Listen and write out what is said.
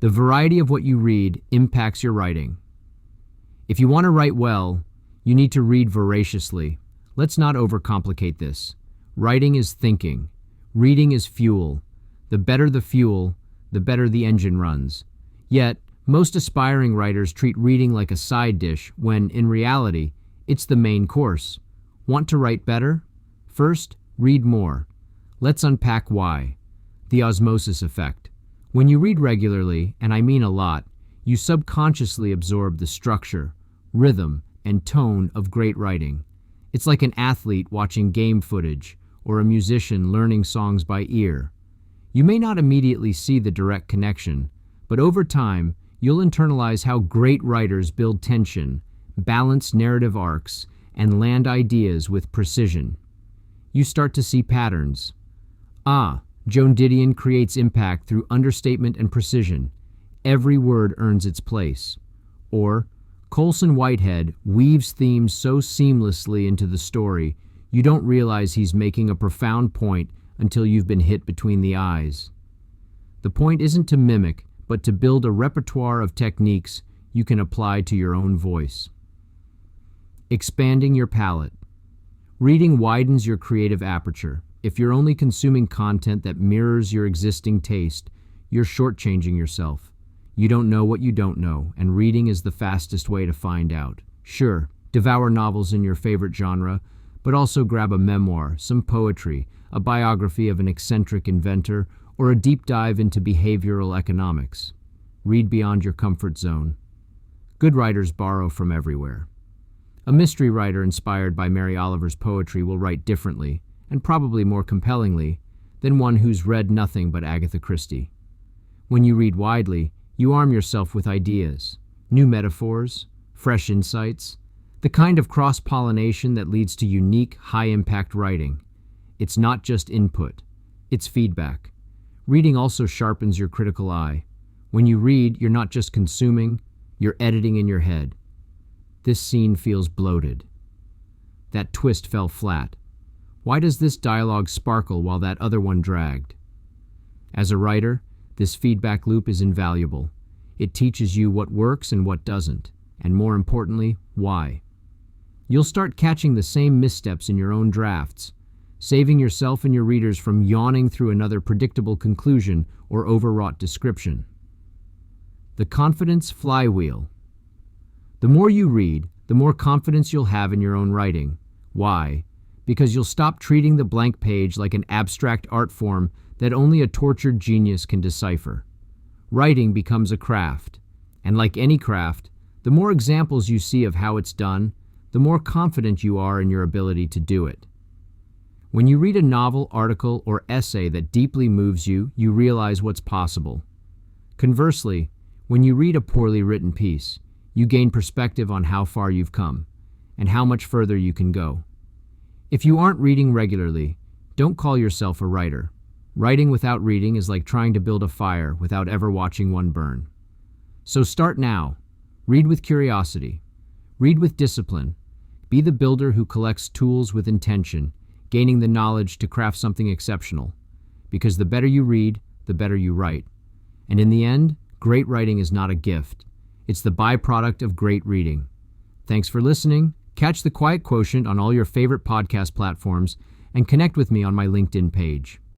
The variety of what you read impacts your writing. If you want to write well, you need to read voraciously. Let's not overcomplicate this. Writing is thinking. Reading is fuel. The better the fuel, the better the engine runs. Yet, most aspiring writers treat reading like a side dish when, in reality, it's the main course. Want to write better? First, read more. Let's unpack why. The osmosis effect. When you read regularly, and I mean a lot, you subconsciously absorb the structure, rhythm, and tone of great writing. It's like an athlete watching game footage or a musician learning songs by ear. You may not immediately see the direct connection, but over time, you'll internalize how great writers build tension, balance narrative arcs, and land ideas with precision. You start to see patterns. Joan Didion creates impact through understatement and precision. Every word earns its place. Or, Colson Whitehead weaves themes so seamlessly into the story, you don't realize he's making a profound point until you've been hit between the eyes. The point isn't to mimic, but to build a repertoire of techniques you can apply to your own voice. Expanding your palette. Reading widens your creative aperture. If you're only consuming content that mirrors your existing taste, you're shortchanging yourself. You don't know what you don't know, and reading is the fastest way to find out. Sure, devour novels in your favorite genre, but also grab a memoir, some poetry, a biography of an eccentric inventor, or a deep dive into behavioral economics. Read beyond your comfort zone. Good writers borrow from everywhere. A mystery writer inspired by Mary Oliver's poetry will write differently, and probably more compellingly, than one who's read nothing but Agatha Christie. When you read widely, you arm yourself with ideas, new metaphors, fresh insights, the kind of cross-pollination that leads to unique, high-impact writing. It's not just input, it's feedback. Reading also sharpens your critical eye. When you read, you're not just consuming, you're editing in your head. This scene feels bloated. That twist fell flat. Why does this dialogue sparkle while that other one dragged? As a writer, this feedback loop is invaluable. It teaches you what works and what doesn't, and more importantly, why. You'll start catching the same missteps in your own drafts, saving yourself and your readers from yawning through another predictable conclusion or overwrought description. The confidence flywheel. The more you read, the more confidence you'll have in your own writing. Why? Because you'll stop treating the blank page like an abstract art form that only a tortured genius can decipher. Writing becomes a craft, and like any craft, the more examples you see of how it's done, the more confident you are in your ability to do it. When you read a novel, article, or essay that deeply moves you, you realize what's possible. Conversely, when you read a poorly written piece, you gain perspective on how far you've come, and how much further you can go. If you aren't reading regularly, don't call yourself a writer. Writing without reading is like trying to build a fire without ever watching one burn. So start now. Read with curiosity. Read with discipline. Be the builder who collects tools with intention, gaining the knowledge to craft something exceptional. Because the better you read, the better you write. And in the end, great writing is not a gift. It's the byproduct of great reading. Thanks for listening. Catch the Quiet Quotient on all your favorite podcast platforms and connect with me on my LinkedIn page.